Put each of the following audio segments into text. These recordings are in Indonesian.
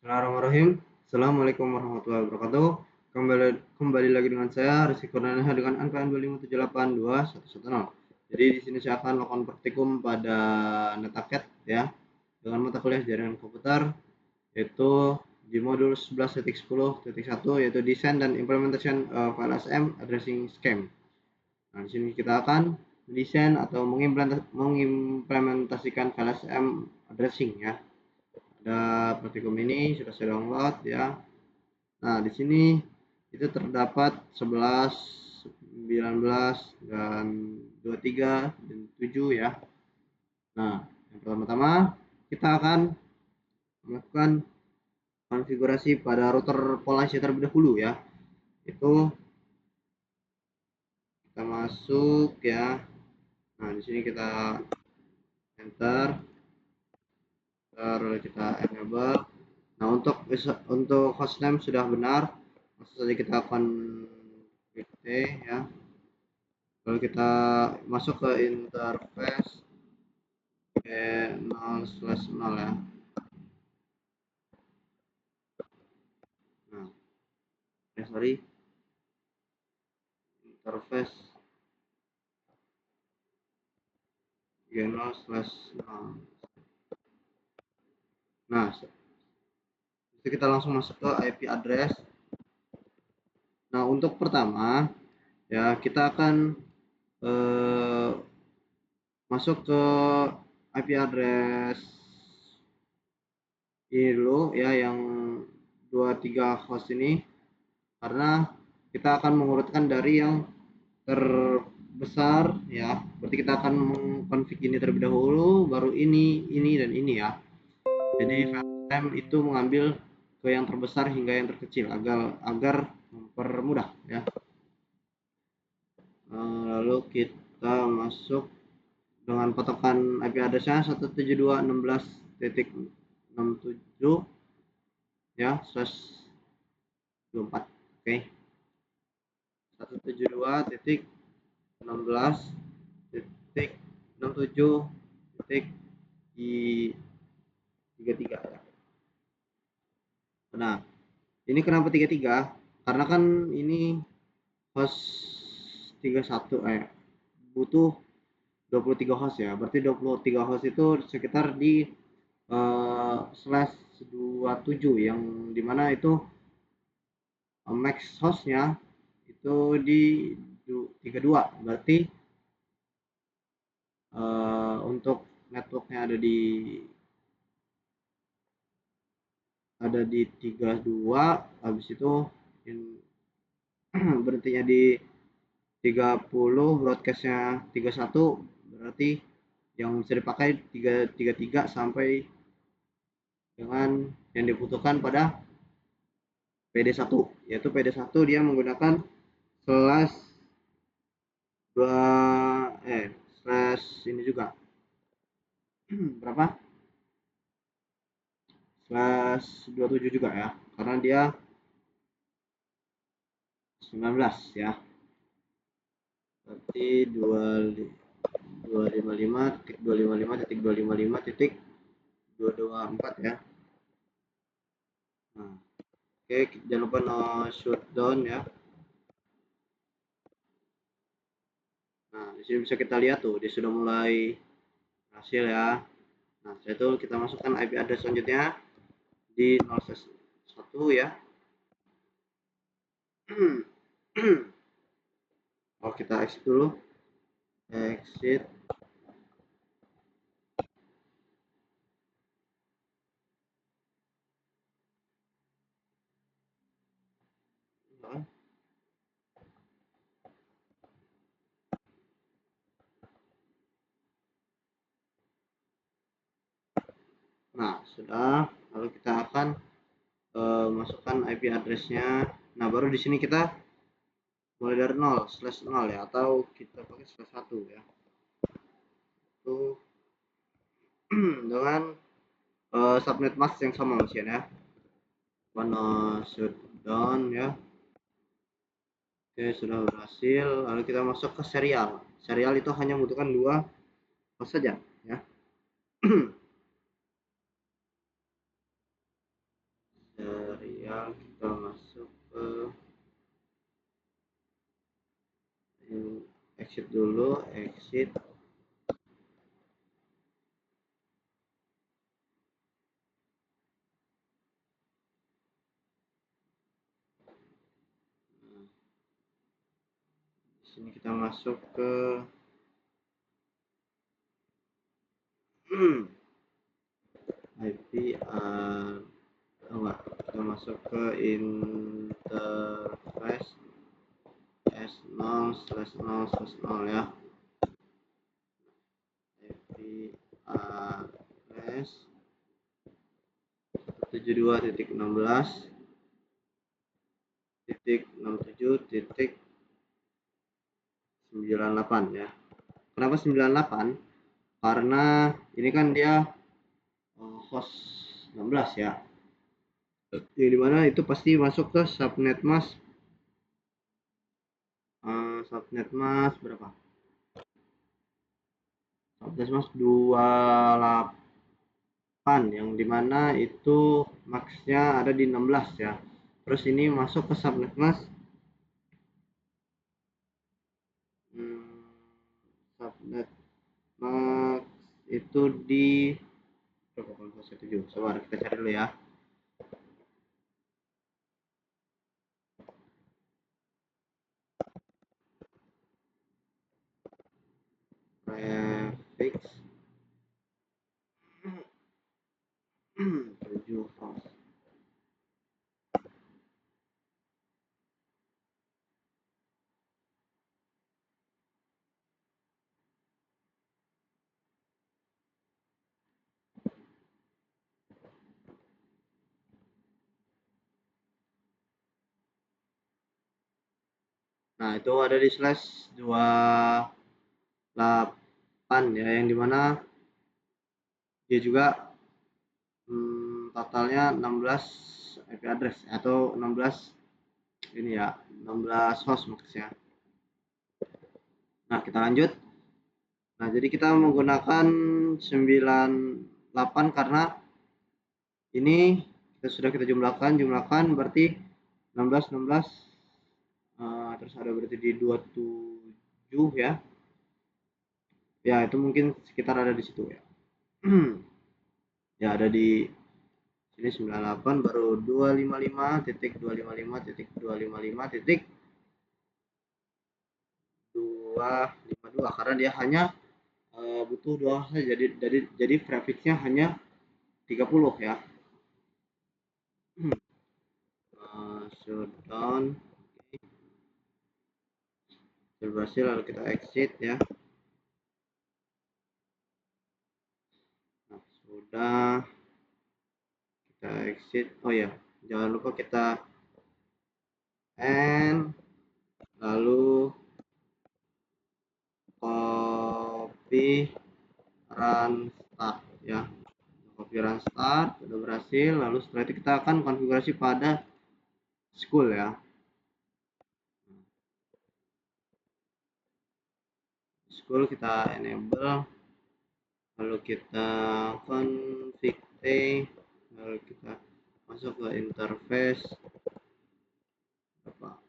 Bismillahirrahmanirrahim. Assalamualaikum warahmatullahi wabarakatuh. Kembali lagi dengan saya Rizky Kurniawan dengan angka N257821110. Jadi di sini saya akan melakukan praktikum pada NetAcad ya dengan mata kuliah jaringan komputer, yaitu di modul 11.10.1 yaitu Design dan Implementation of LSM Addressing Scheme. Nah, di sini kita akan mendesain atau mengimplementasikan LSM addressing ya. Ada praktikum ini sudah saya download ya. Nah, di sini itu terdapat 11, 19 dan 23 dan 7 ya. Nah, yang pertama-tama kita akan melakukan konfigurasi pada router POL-IC terlebih dahulu ya. Itu kita masuk ya. Nah, di sini kita enter, lalu kita enable. Nah, untuk hostname sudah benar, langsung saja kita akan klik ya. Lalu kita masuk ke interface 0/0 ya. Nah, sorry, interface 0/0. Nah, itu kita langsung masuk ke IP address. Nah, untuk pertama ya kita akan masuk ke IP address ini dulu ya, yang 23 host ini, karena kita akan mengurutkan dari yang terbesar ya. Berarti kita akan mengkonfig ini terlebih dahulu, baru ini dan ini ya. Jadi FileSystem itu mengambil ke yang terbesar hingga yang terkecil agar mempermudah ya. Lalu kita masuk dengan patokan IP address-nya 172.16.67 ya, /24. Oke. 172.16.67.33 ya. Nah, ini kenapa 33? Karena kan ini host 31 butuh 23 host ya. Berarti 23 host itu sekitar di /27 yang dimana itu max hostnya itu di 32. Berarti untuk networknya ada di 32, habis itu berhentinya di 30, broadcastnya 31, berarti yang bisa dipakai 333 sampai dengan yang dibutuhkan pada PD1, yaitu PD1 dia menggunakan slash 2 slash ini juga berapa, slash 27 juga ya, karena dia 19 ya. Berarti 255.255.224 ya. Nah, oke, jangan lupa no shutdown ya. Nah, di sini bisa kita lihat tuh dia sudah mulai hasil ya. Nah, setelah itu kita masukkan IP address selanjutnya di 0/1 ya. Oh, kita exit dulu. Exit. Nah, sudah. Lalu kita akan masukkan IP address-nya. Nah, baru di sini kita mulai dari 0/0 ya, atau kita pakai /1 ya. Itu dengan subnet mask yang sama masih ya. Mana shutdown ya. Oke, sudah berhasil. Lalu kita masuk ke serial. Serial itu hanya membutuhkan 2 host saja ya. tutorial, kita masuk ke exit dulu, exit. Di sini kita masuk ke IP enggak, kita masuk ke interface S0/0/0 ya. IP address 72.16.67.98 ya. Kenapa 98? Karena ini kan dia host 16 ya. Yang dimana itu pasti masuk ke subnet mask berapa? Subnet mask 28 yang dimana itu maxnya ada di 16 ya. Terus ini masuk ke subnet mask subnet mask itu di berapa? 7. Sabar, kita cari dulu ya. Prefix 7 host. Nah, itu ada di slash 28 ya, yang dimana dia juga totalnya 16 IP address atau 16 ini ya, 16 host maksudnya. Nah, kita lanjut. Nah, jadi kita menggunakan 98 karena ini sudah kita jumlahkan berarti 16 terus ada berarti di 27 ya. Ya, itu mungkin sekitar ada di situ ya. Ya, ada di sini 98 baru 255.255.252 karena dia hanya butuh 2 saja. Jadi prefixnya hanya 30 ya. Shutdown. Berhasil, lalu kita exit ya. Nah, sudah kita exit. Oh ya, jangan lupa kita end, lalu copy run start ya. Copy run start sudah berhasil, lalu setelah itu kita akan konfigurasi pada school ya. School kita enable, lalu kita config T, lalu kita masuk ke interface apa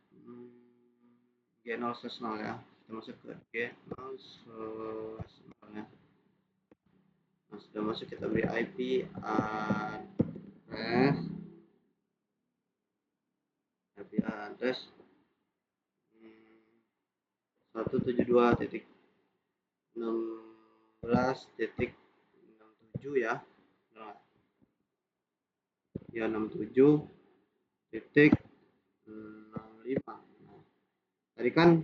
G0/0 ya. Kita masuk ke G0/0 ya. Nah, sudah masuk, kita beri IP address 172.16.67 ya. Nah, ya 67.65. Nah, tadi kan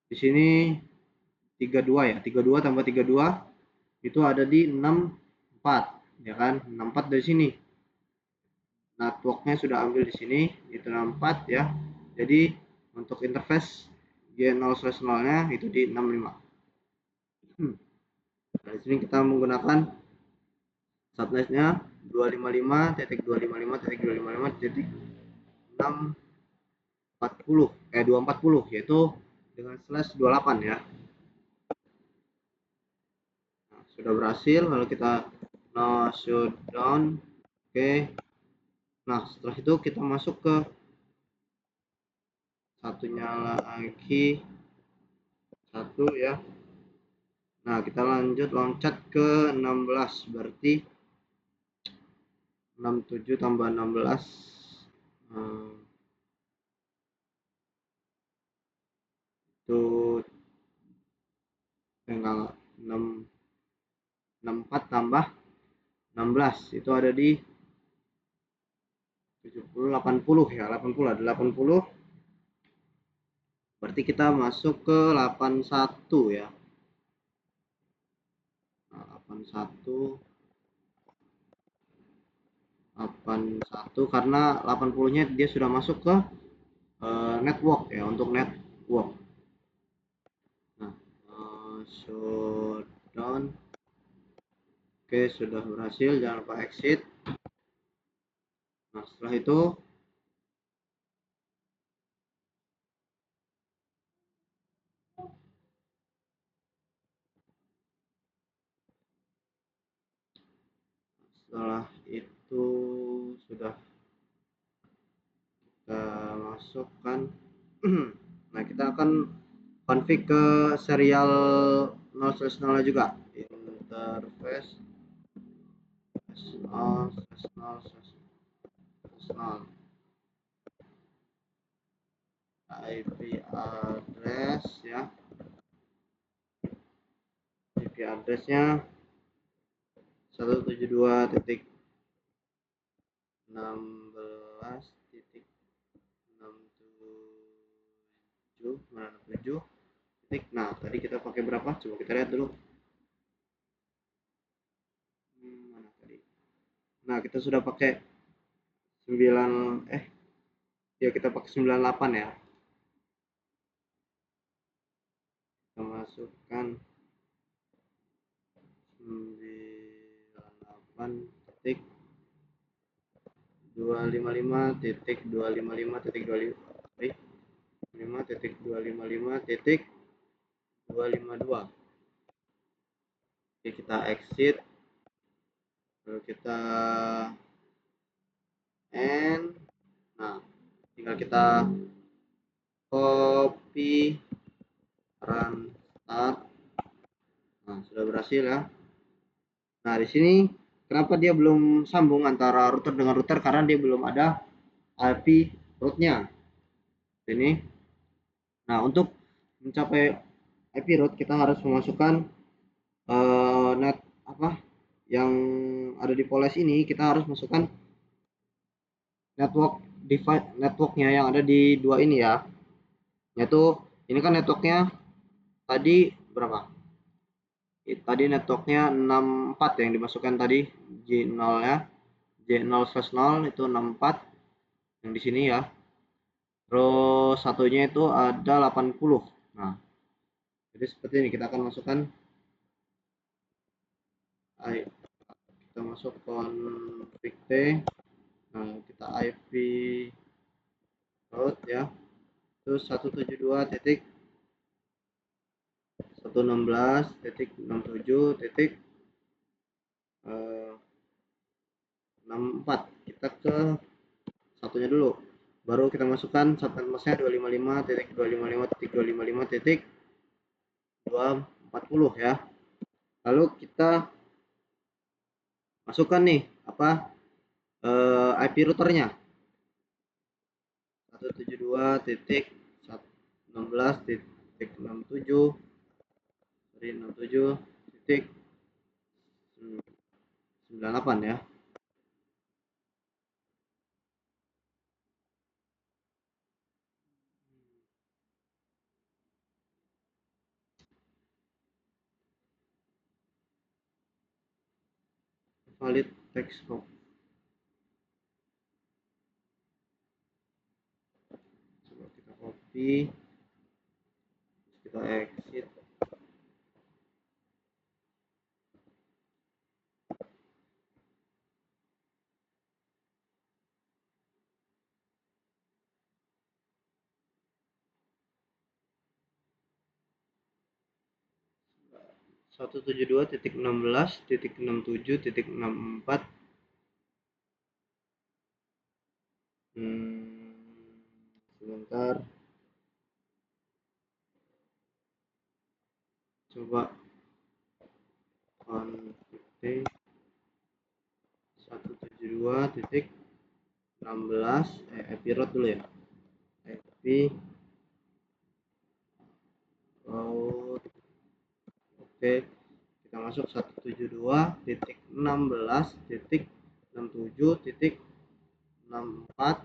di sini 32 ya. 32 tambah 32 itu ada di 64 ya kan. 64 dari sini. Networknya sudah ambil di sini, itu 64 ya. Jadi untuk interface G0/0-nya itu di 65. Nah, di sini kita menggunakan subnetnya 255.255.240 yaitu dengan slash 28 ya. Nah, sudah berhasil, lalu kita no shutdown. Oke. Nah, setelah itu kita masuk ke satunya lagi, satu ya. Nah, kita lanjut loncat ke 16, berarti 67 tambah 16, itu enggak, 6, 64 tambah 16 itu ada di 70, 80 ya, 80 ada 80, berarti kita masuk ke 81 ya. Nah, 81, 81 karena 80-nya dia sudah masuk ke network ya, untuk network. Nah, shutdown. Oke, sudah berhasil, jangan lupa exit. Nah, setelah itu sudah kita masukkan. Nah, kita akan config ke serial 0/0 juga, interface 0/0 IP address ya. IP addressnya 172.16.67. Nah, tadi kita pakai berapa? Coba kita lihat dulu. Mana tadi? Nah, kita sudah pakai 9, ya kita pakai 98 ya. Kita masukkan 98.255.255.255.252. Oke, kita exit, lalu kita end. Nah, tinggal kita copy, run start. Nah, sudah berhasil ya. Nah, di sini kenapa dia belum sambung antara router dengan router, karena dia belum ada IP route-nya. Ini. Nah, untuk mencapai IP route kita harus memasukkan net apa yang ada di Poles ini, kita harus masukkan network device networknya yang ada di dua ini ya. Yaitu ini kan networknya tadi berapa? Tadi networknya 64 yang dimasukkan tadi, J0 ya. J0/0 itu 64 yang di sini ya. Terus satunya itu ada 80. Nah, jadi seperti ini kita akan masukkan, kita masuk config T. Nah, kita IP route ya. Terus 172.168.64. Kita ke satunya dulu. Baru kita masukkan subnet masknya 255.255.240 ya. Lalu kita masukkan nih apa IP routernya 172.16.67.98 ya. Valid text box. Coba kita copy, kita exit. 172.16.67.64 Sebentar, coba konflik 172.16 IP route dulu ya. IP route. Oke, kita masuk 172.16.67.64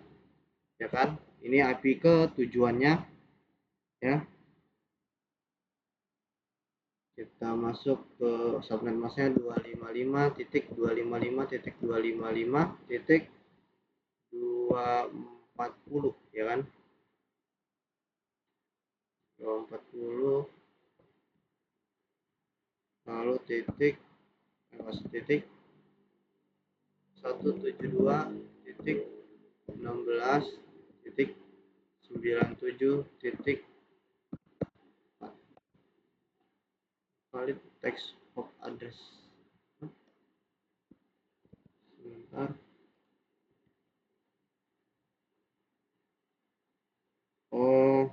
ya kan. Ini IP ke tujuannya ya. Kita masuk ke subnet masknya 255.255.240 ya kan. 240 lalu titik 172.16.97. valid text of address. Sebentar. Oh,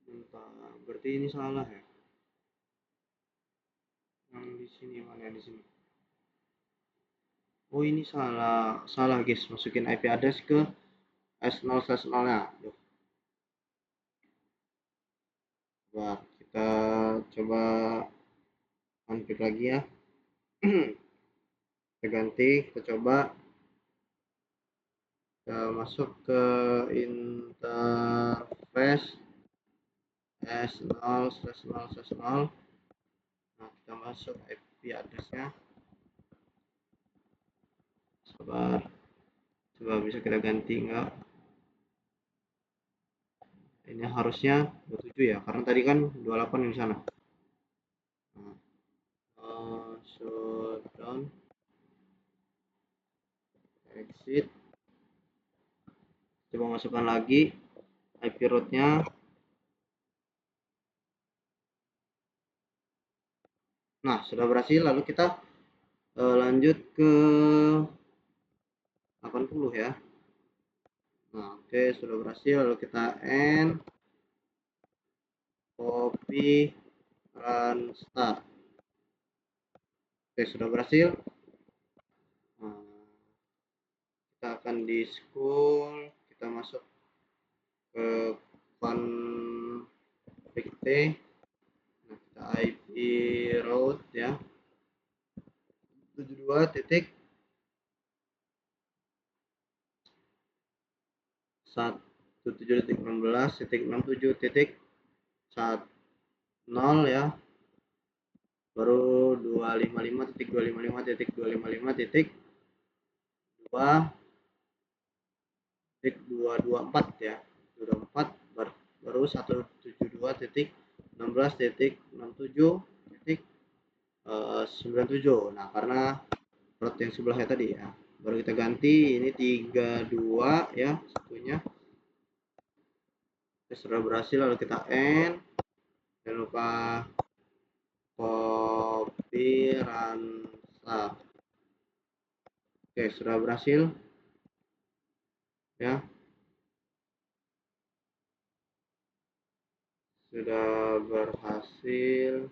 bentar. Berarti ini salah ya. Yang di sini mana di sini? Oh, ini salah guys. Masukin IP address ke S0/0-nya. Coba kita coba unpick lagi ya. Kita ganti, kita coba kita masuk ke interface S0/0/0. Nah, kita masuk IP addressnya. Sabar, coba bisa kita ganti enggak? Ini harusnya 27 ya, karena tadi kan 28 di sana. Nah, shutdown, exit, coba masukkan lagi IP route-nya. Nah, sudah berhasil. Lalu kita lanjut ke 80 ya. Nah, oke, sudah berhasil. Lalu kita end, copy, run start. Oke, sudah berhasil. Nah, kita akan di school, kita masuk ke config T. Nah, kita IP route ya. 72.17.16.67.10 ya. Baru 255.255.255.224 ya. 224 baru 172.16.67.97. Nah, karena route yang sebelahnya tadi ya, baru kita ganti ini 32 ya satunya. Sudah berhasil, lalu kita end. Jangan lupa copy run start. Oke, sudah berhasil ya, sudah berhasil.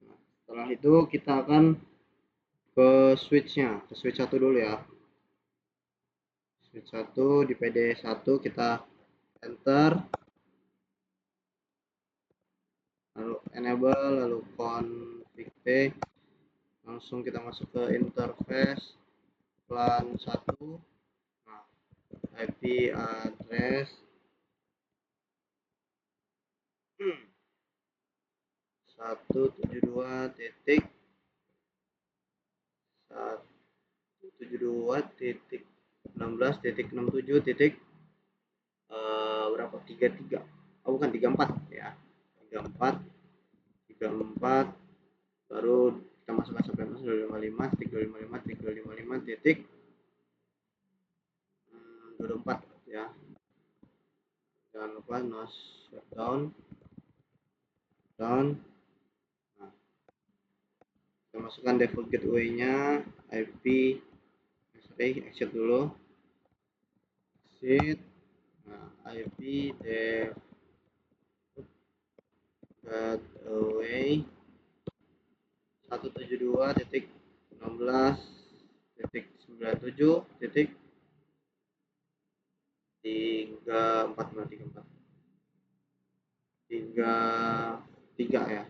Nah, setelah itu kita akan ke switch-nya, ke switch 1 dulu ya. Switch 1 di PD1 kita enter, lalu enable, lalu config T, langsung kita masuk ke interface LAN 1. Nah, IP address 172.16.67 berapa, 33, oh bukan 34 ya, 34 baru kita masukkan sampai 255.255.255.224 ya. no shutdown down. Nah, kita masukkan default gateway nya IP, exit dulu, exit. Nah, IP default gateway 172.16.34 ya.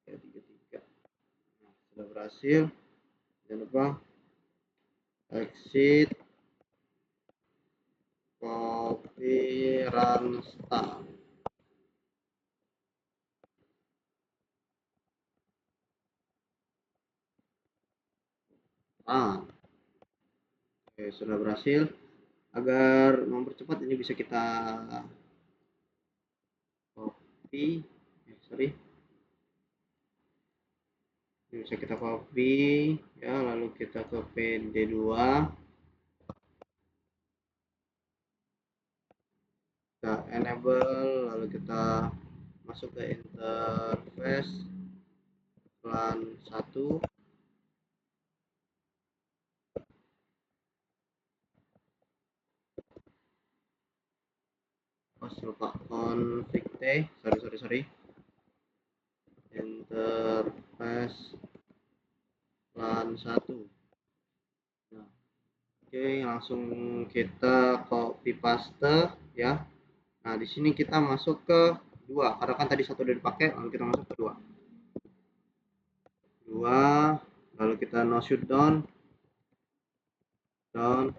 Ya, 33. Nah, sudah berhasil. Jangan lupa exit, copy, run start. Oke, sudah berhasil. Agar mempercepat ini bisa kita copy, ini bisa kita copy ya, lalu kita ke PD2, kita enable, lalu kita masuk ke interface LAN 1. Lupa config T, sorry, interface LAN 1. Nah, oke, langsung kita copy paste ya. Nah, di sini kita masuk ke 2, karena kan tadi 1 udah dipakai, lalu kita masuk ke 2, lalu kita no shutdown down.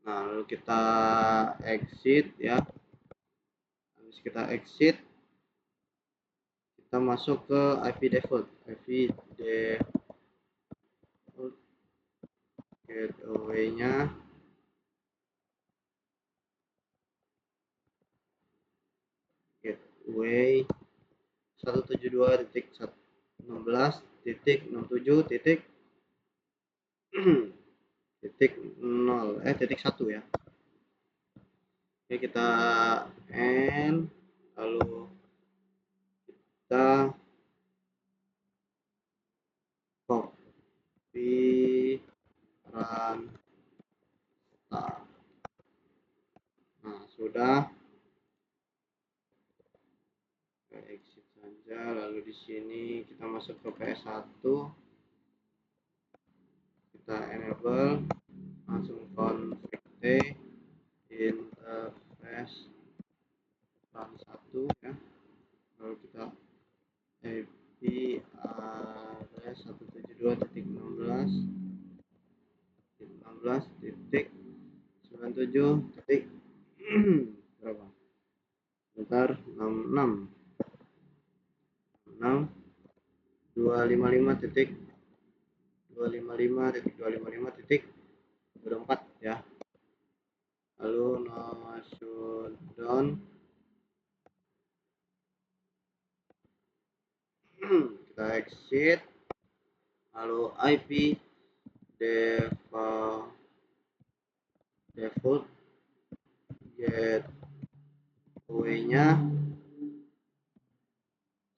Nah, lalu kita exit ya. Habis kita exit, kita masuk ke IP default gateway nya gateway 172.16.0 ya. Oke, kita end, lalu kita copy, run start. Nah, sudah. Exit saja, lalu di sini kita masuk ke PS1, kita enable, langsung config T, interface LAN 1 ya, lalu kita IP address 172.16.16.97. berapa? Bentar, 66 255.255.255.24 ya. Lalu no shutdown, kita exit, lalu IP default gateway nya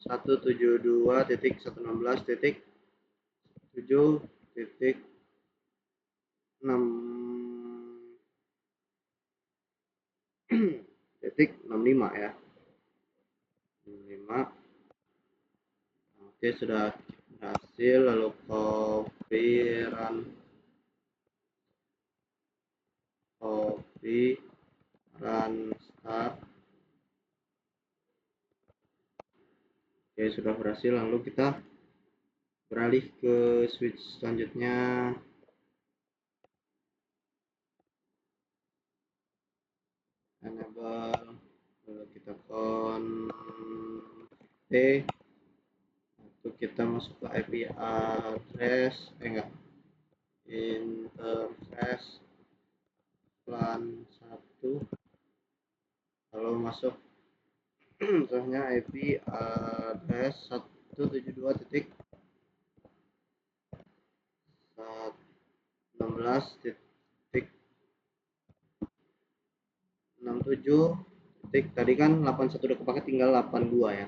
172.16.7.65 ya. 65. Oke, sudah berhasil. Lalu copy run start. Oke, sudah berhasil. Lalu kita beralih ke switch selanjutnya. Enable, lalu kita config T, lalu kita masuk ke IP address interface LAN 1, lalu masuk misalnya IP address 172. 16.67 titik, tadi kan 81 udah kepake, tinggal 82 ya,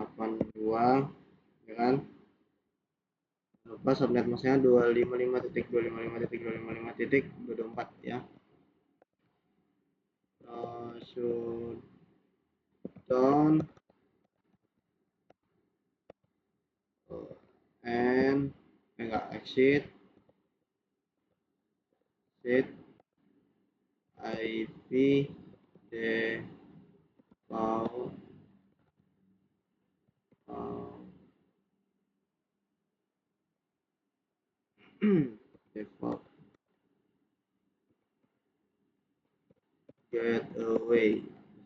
82 ya kan. Lupa subnet masnya 255.255.255.224 ya. Should down and enggak exit IP default default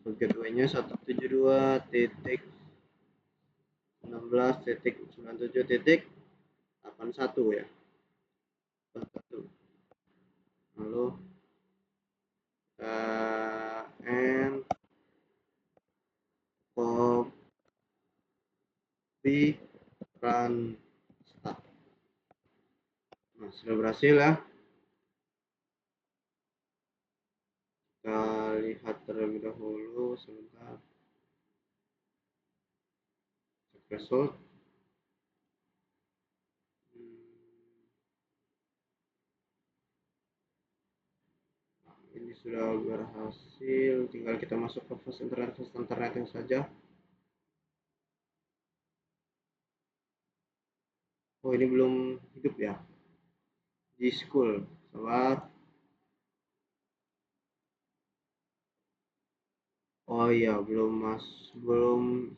gateway-nya 172.16.97.81 ya. 81. Lalu and copy run start. Nah, sudah berhasil ya. Kita lihat terlebih dahulu sebentar. Cek result. Nah, ini sudah berhasil, tinggal kita masuk ke fast internetnya saja. Oh, ini belum hidup ya. Di school, sabar. Oh iya, belum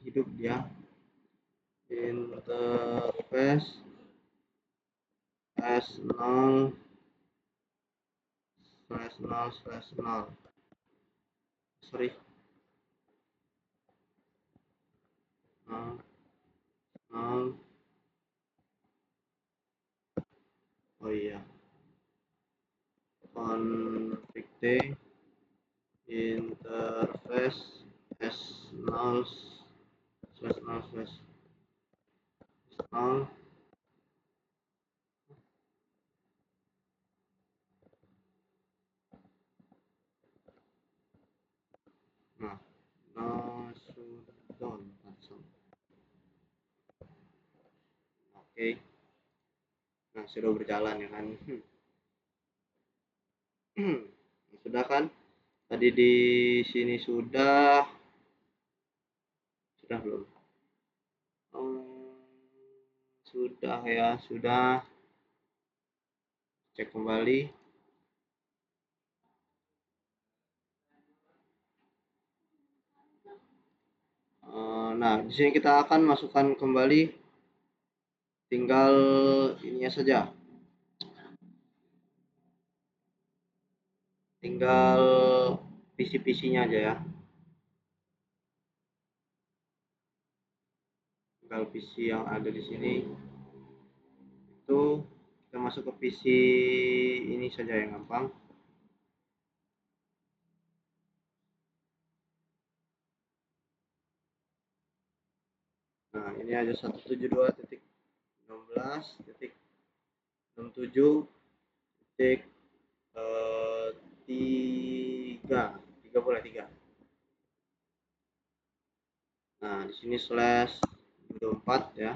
hidup ya. Interface S0/0/0. Sorry. Oh iya. Config interface S0/0/0. Nah, shutdown langsung. Oke. Nah, sudah berjalan ya kan. Sudah kan? Tadi di sini sudah belum? Sudah ya, sudah. Cek kembali. Nah, di sini kita akan masukkan kembali, tinggal ininya saja. Tinggal PC-PC-nya aja ya. Tinggal PC yang ada di sini. Itu kita masuk ke PC ini saja yang gampang. Nah, ini aja 172.16.67.3 boleh 3. Nah, di sini /24 ya.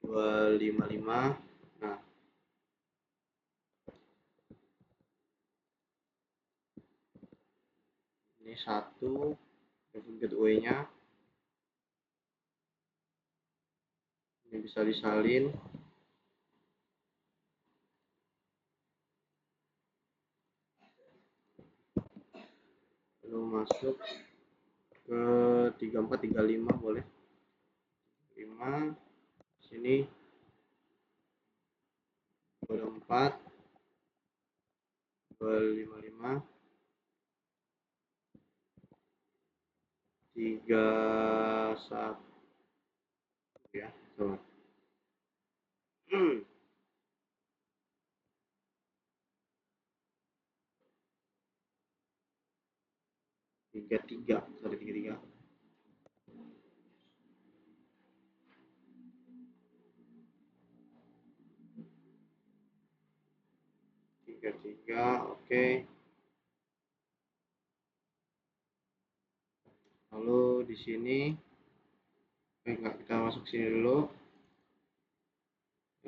255. Nah, ini 1 gateway-nya. Ini bisa disalin. Lalu masuk ke 3435 boleh. 5 sini 24 255 31 ya, coba. 33, sorry 33. 33, oke. Lalu di sini enggak, kita masuk sini dulu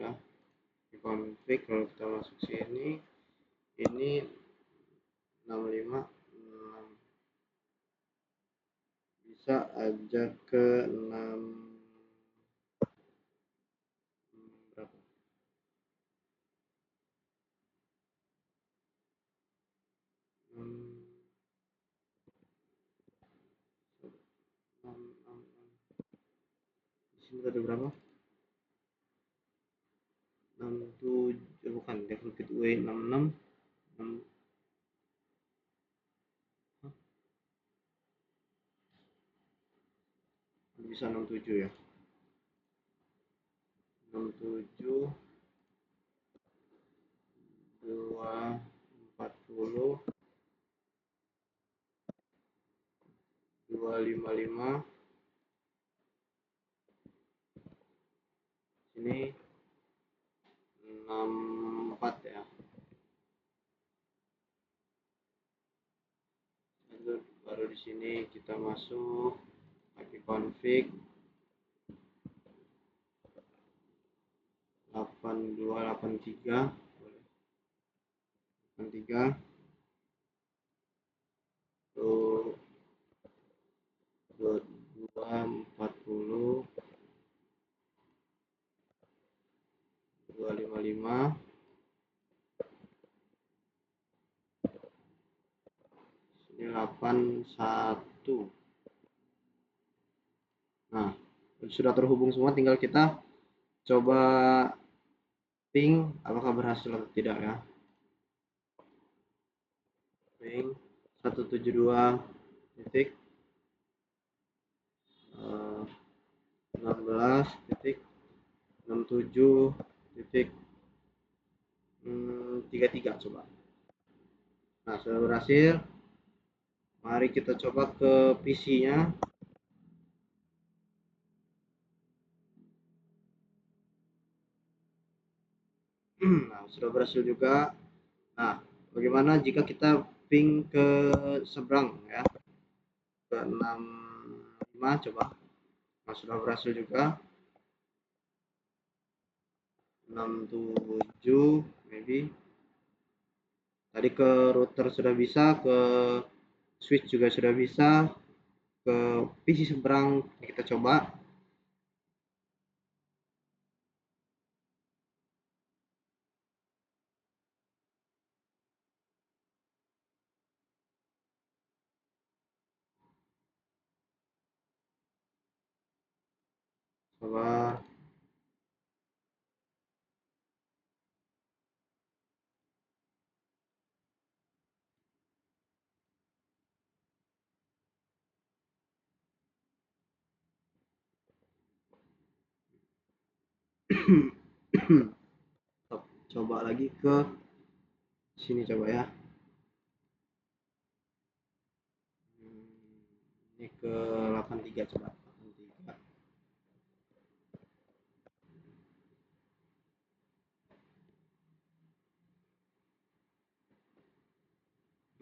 ya, di config. Kalau kita masuk sini, ini 65, bisa aja ke 6 berapa, 6, di sini ada berapa, 67, bukan default way 66, 6, bisa 67 ya, 67, 240, 255, ini 64 ya. Lanjut, baru di sini kita masuk lagi config 8283, 83, tuh 240, 255, ini 81. Nah, sudah terhubung semua, tinggal kita coba ping apakah berhasil atau tidak ya. Ping 172 titik 16 titik 67 titik 33 coba. Nah, sudah berhasil. Mari kita coba ke PC-nya. Nah, sudah berhasil juga. Nah, bagaimana jika kita ping ke seberang ya, ke 65 coba. Nah, sudah berhasil juga. 67 maybe. Tadi ke router sudah bisa, ke switch juga sudah bisa, ke PC seberang kita coba. Coba. Coba lagi ke sini coba ya. Ini ke 83 coba. 83.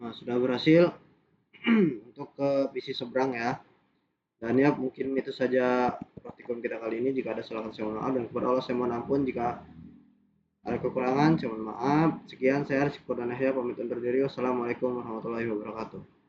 Nah, sudah berhasil untuk ke PC seberang ya. Dan ya, mungkin itu saja praktikum kita kali ini. Jika ada salah, saya mohon maaf, dan kepada Allah saya mohon ampun jika ada kekurangan. Saya mohon maaf. Sekian, saya Rizky Kurniawan pamit undur diri. Wassalamualaikum warahmatullahi wabarakatuh.